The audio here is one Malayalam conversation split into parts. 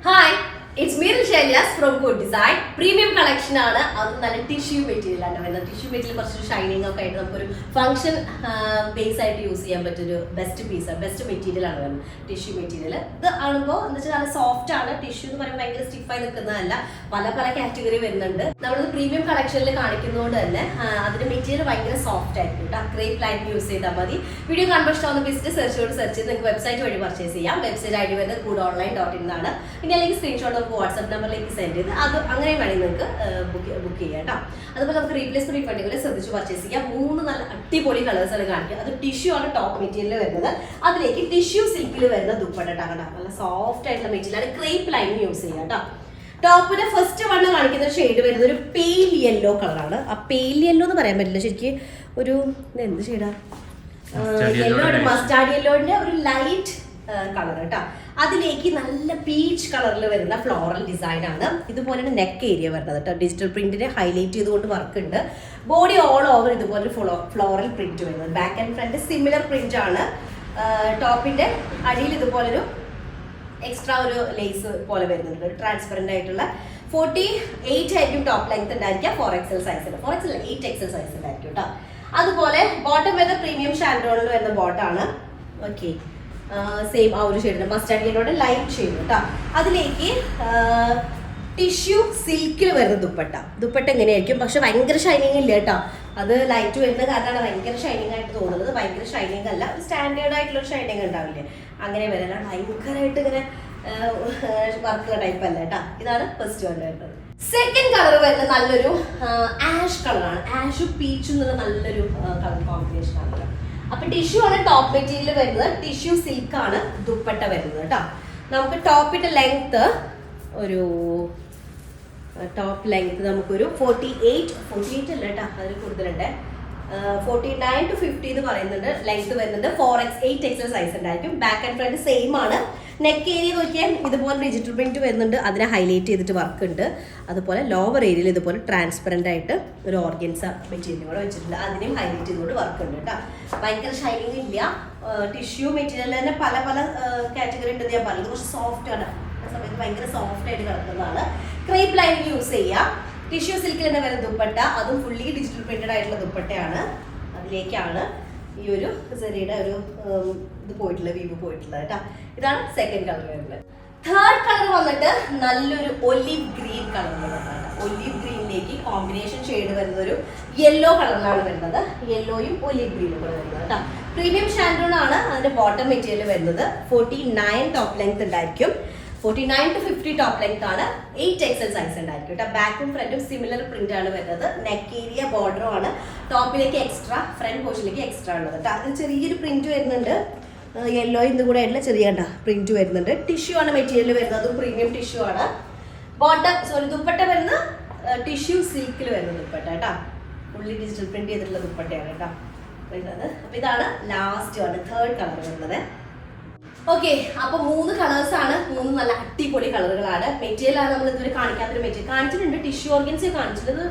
Hi, it's Meeral Shailyas from Good Design. Premium collection ആണ്. അത് നല്ല ടിഷ്യൂ മെറ്റീരിയൽ ആണ് വരുന്നത്. ടിഷ്യൂ മെറ്റീരിയൽ കുറച്ച് ഷൈനിങ് ഒക്കെ ആയിട്ട് നമുക്കൊരു ഫംഗ്ഷൻ ബേസ് ആയിട്ട് യൂസ് ചെയ്യാൻ പറ്റൊരു ബെസ്റ്റ് പീസ് ബെസ്റ്റ് മെറ്റീരിയൽ ആണ് വരുന്നത്. ടിഷ്യൂ മെറ്റീരിയൽ ഇത് ആകുമ്പോൾ എന്താ വെച്ചാൽ നല്ല സോഫ്റ്റ് ആണ്. ടിഷ്യൂ എന്ന് പറയുമ്പോൾ ഭയങ്കര സ്റ്റിഫായി നിൽക്കുന്നതല്ല. പല കാറ്റഗറി വരുന്നുണ്ട്. നമ്മളിത് പ്രീമിയം കളക്ഷനിൽ കാണിക്കുന്നതുകൊണ്ട് തന്നെ അതിന്റെ മെറ്റീരിയൽ ഭയങ്കര സോഫ്റ്റ് ആയിരിക്കും കേട്ടോ. ക്രേപ്പ് ലൈൻ യൂസ് ചെയ്താൽ മതി. വീഡിയോ കാണുമ്പോൾ ഇഷ്ടമാവുന്ന ബേസിറ്റ് സെർച്ച് ചെയ്ത് നിങ്ങൾക്ക് വെബ്സൈറ്റ് വഴി പർച്ചേസ് ചെയ്യാം. വെബ്സൈറ്റ് ഐ ഡി വരുന്നത് goodonline.in എന്നാണ്. പിന്നെ അല്ലെങ്കിൽ സ്ക്രീൻഷോട്ട് നമുക്ക് വാട്സ്ആപ്പ് നമ്പറിലേക്ക് സെൻഡ് ചെയ്ത് അത് അങ്ങനെ വേണമെങ്കിൽ നിങ്ങൾക്ക് ബുക്ക് ചെയ്യാം കേട്ടോ. അതുപോലെ നമുക്ക് റീപ്ലേസ്മെന്റ് റീഫണ്ടുകൾ ശ്രദ്ധിച്ച് പർച്ചേസ് ചെയ്യാം. 3 നല്ല അടിപൊളി കളേഴ്സ് ആണ് കാണിക്കുക. അത് ടിഷ്യൂ ആണ് ടോപ്പ് മെറ്റീരിയൽ വരുന്നത്. അതിലേക്ക് ടിഷ്യൂ സിൽക്കിൽ വരുന്ന ദുപ്പട്ട കേട്ടോ. നല്ല സോഫ്റ്റ് ആയിട്ടുള്ള മെറ്റീരിയൽ ആണ്. ക്രേപ്പ് ലൈൻ യൂസ് ചെയ്യാം കേട്ടോ. ടോപ്പിന്റെ ഫസ്റ്റ് വണ്ണ് കാണിക്കുന്ന ഷെയ്ഡ് വരുന്നത് ഒരു പെയിൽ യെല്ലോ കളറാണ്. ആ പെയിൽ യെല്ലോ എന്ന് പറയാൻ പറ്റില്ല, ശരിക്കും ഒരു എന്ത് ഷെയ്ഡാ, യെല്ലോ മസ്റ്റാർഡ് യെല്ലോന്റെ ഒരു ലൈറ്റ് കളർ കേട്ടോ. അതിലേക്ക് നല്ല പീച്ച് കളറിൽ വരുന്ന ഫ്ലോറൽ ഡിസൈൻ ആണ്. ഇതുപോലെയാണ് നെക്ക് ഏരിയ വരുന്നത് കേട്ടോ. ഡിജിറ്റൽ പ്രിന്റിനെ ഹൈലൈറ്റ് ചെയ്തുകൊണ്ട് വർക്ക് ഉണ്ട്. ബോഡി ഓൾ ഓവർ ഇതുപോലെ ഫ്ലോറൽ പ്രിന്റ് വരുന്നത്. Back and front similar print ആണ്. ടോപ്പിന്റെ അടിയിൽ ഇതുപോലൊരു എക്സ്ട്രാ ഒരു ലേസ് പോലെ വരുന്നുണ്ട്. ഒരു ട്രാൻസ്പെറന്റ് ആയിട്ടുള്ള 48 ആയിരിക്കും ടോപ്പ് ലെങ്ത് ഉണ്ടായിരിക്കുക. 4XL സൈസിൽ 4XL 8XL സൈസ് ഉണ്ടായിരിക്കും കേട്ടോ. അതുപോലെ ബോട്ടം വരുന്ന പ്രീമിയം ഷാൻഡ്രോണിൽ വരുന്ന ബോട്ടാണ്. ഓക്കെ, സെയിം ആ ഒരു ഷെയ്ഡിന് മസ്റ്റാർഡ് യെല്ലോയുടെ ലൈറ്റ് ഷെയ്ഡ് കേട്ടോ. അതിലേക്ക് ടിഷ്യൂ സിൽക്കിൽ വരുന്ന ദുപ്പട്ട എങ്ങനെയായിരിക്കും, പക്ഷെ ഭയങ്കര ഷൈനിങ് ഇല്ല കേട്ടോ. അത് ലൈറ്റ് വരുന്ന കാരണമാണ് ഭയങ്കര ഷൈനിങ് ആയിട്ട് തോന്നുന്നത്. ഭയങ്കര ഷൈനിങ് അല്ല, ഒരു സ്റ്റാൻഡേർഡ് ആയിട്ടുള്ള ഒരു ഷൈനിങ് ഉണ്ടാവില്ലേ, അങ്ങനെ വരാൻ ഭയങ്കരമായിട്ട് ഇങ്ങനെ വർക്ക് ടൈപ്പ് അല്ല കേട്ടോ. ഇതാണ് ഫസ്റ്റ് വൺ വരുന്നത്. സെക്കൻഡ് കളർ വരുന്നത് നല്ലൊരു ആഷ് കളറാണ്. ആഷും പീച്ചും എന്നുള്ള നല്ലൊരു കളർ കോമ്പിനേഷൻ ആണ്. അപ്പൊ ടിഷ്യൂ ആണ് ടോപ്പ് മെറ്റീരിയൽ വരുന്നത്. ടിഷ്യൂ സിൽക്ക് ആണ് ദുപ്പട്ട വരുന്നത് കേട്ടോ. നമുക്ക് ടോപ്പിന്റെ ലെങ്ത് ഒരു നമുക്കൊരു 48 അല്ല കേട്ടോ, അതിൽ കൂടുതലുണ്ട്. 49 to 50 എന്ന് പറയുന്നുണ്ട്. ലെങ്ത് വരുന്നുണ്ട് 8XL സൈസ് ഉണ്ടായിരിക്കും. ബാക്ക് ആൻഡ് ഫ്രണ്ട് സെയിം ആണ്. നെക്ക് ഏരിയ നോക്കിയാൽ ഇതുപോലെ ഡിജിറ്റൽ പ്രിന്റ് വരുന്നുണ്ട്. അതിനെ ഹൈലൈറ്റ് ചെയ്തിട്ട് വർക്ക് ഉണ്ട്. അതുപോലെ ലോവർ ഏരിയയിൽ ഇതുപോലെ ട്രാൻസ്പെറന്റ് ആയിട്ട് ഒരു ഓർഗൻസ മെറ്റീരിയൽ കൂടെ വെച്ചിട്ടുണ്ട്. അതിനെയും ഹൈലൈറ്റ് ചെയ്തുകൊണ്ട് വർക്ക് ഉണ്ട് കേട്ടോ. ഭയങ്കര ഷൈനിങ് ഇല്ല. ടിഷ്യൂ മെറ്റീരിയൽ തന്നെ പല കാറ്റഗറി ഉണ്ടെന്ന് ഞാൻ പറഞ്ഞത്. കുറച്ച് സോഫ്റ്റ് ആണ്. ആ സമയത്ത് ഭയങ്കര സോഫ്റ്റ് ആയിട്ട് കിടക്കുന്നതാണ്. ക്രേപ്പ് ലൈൻ യൂസ് ചെയ്യാം. ടിഷ്യൂ സിൽക്കിൽ തന്നെ വരുന്ന ദുപ്പട്ട, അതും ഫുള്ളി ഡിജിറ്റൽ പ്രിന്റഡ് ആയിട്ടുള്ള ദുപ്പട്ടയാണ്. അതിലേക്കാണ് ഈ ഒരു സെറിയുടെ ഒരു ഇത് പോയിട്ടുള്ള വീവ് പോയിട്ടുള്ളത് കേട്ടോ. ഇതാണ് സെക്കൻഡ് കളർ വരുന്നത്. തേർഡ് കളർ വന്നിട്ട് നല്ലൊരു ഒലിവ് ഗ്രീൻ കളർ വരുന്നതാണ്. ഒലിവ് ഗ്രീനിലേക്ക് കോമ്പിനേഷൻ ഷെയ്ഡ് വരുന്നത് ഒരു യെല്ലോ കളറിലാണ് വരുന്നത്. യെല്ലോയും ഒലിവ് ഗ്രീനും കൂടെ വരുന്നത് കേട്ടോ. പ്രീമിയം ഷാൻഡ്രോൺ ആണ് അതിന്റെ ബോട്ടം മെറ്റീരിയൽ വരുന്നത്. 49 ടോപ്പ് ലെങ്ത് ഉണ്ടായിരിക്കും. 49 to 50 ടോപ്പ് ലെങ്ത് ആണ്. 8XL സൈസ് ഉണ്ടായിരിക്കും കേട്ടോ. ബാക്കും ഫ്രണ്ടും സിമിലർ പ്രിന്റ് ആണ് വരുന്നത്. നെക്ക് ഏരിയ ബോർഡറും ആണ്. ടോപ്പിലേക്ക് എക്സ്ട്രാ, ഫ്രണ്ട് പോർഷനിലേക്ക് എക്സ്ട്രാ ഉള്ളത് കേട്ടോ. അതിൽ ചെറിയൊരു പ്രിന്റ് വരുന്നുണ്ട്. യെല്ലോ ഇതും കൂടെ ആയിട്ടുള്ള ചെറിയ പ്രിന്റ് വരുന്നുണ്ട്. ടിഷ്യൂ ആണ് മെറ്റീരിയൽ വരുന്നത്. അതും പ്രീമിയം ടിഷ്യൂ ആണ്. ദുപ്പട്ട വരുന്ന ടിഷ്യൂ സിൽക്കിൽ വരുന്ന ദുപ്പട്ട കേട്ടോ. ഫുള്ളി ഡിജിറ്റൽ പ്രിന്റ് ചെയ്തിട്ടുള്ള ദുപ്പട്ടയാണ് കേട്ടോ വരുന്നത്. അപ്പൊ ഇതാണ് ലാസ്റ്റ് ആണ് തേർഡ് കളർ വരുന്നത്. ഓക്കെ, അപ്പൊ 3 കളേഴ്സ് ആണ്. 3 നല്ല അടിപൊളി കളറുകളാണ്. മെറ്റീരിയൽ ആണ് നമ്മൾ ഇതുവരെ കാണിക്കാത്തൊരു മെറ്റീരിയൽ കാണിച്ചിട്ടുണ്ട്. ടിഷ്യൂ ഓർഗൻസ് കാണിച്ചിട്ടുണ്ട്.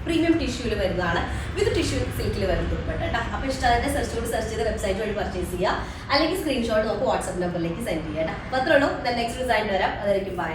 പ്രീമിയം ടിഷ്യൂല് വരുന്നതാണ്. വിത്ത് ടിഷ്യൂ സിൽക്കിൽ വരുന്ന ദുപ്പട്ട കേട്ടോ. അപ്പൊ ഇഷ്ടമായിട്ട് സെർച്ച് ചെയ്ത് വെബ്സൈറ്റ് വഴി പർച്ചേസ് ചെയ്യുക. അല്ലെങ്കിൽ സ്ക്രീൻഷോട്ട് നമുക്ക് വാട്സ്ആപ്പ് നമ്പറിലേക്ക് സെൻഡ് ചെയ്യാം കേട്ടോ. അത്രേ ഉള്ളൂ. നെക്സ്റ്റ് ഡിസൈൻ വരാം. അതായിരിക്കും ബൈ.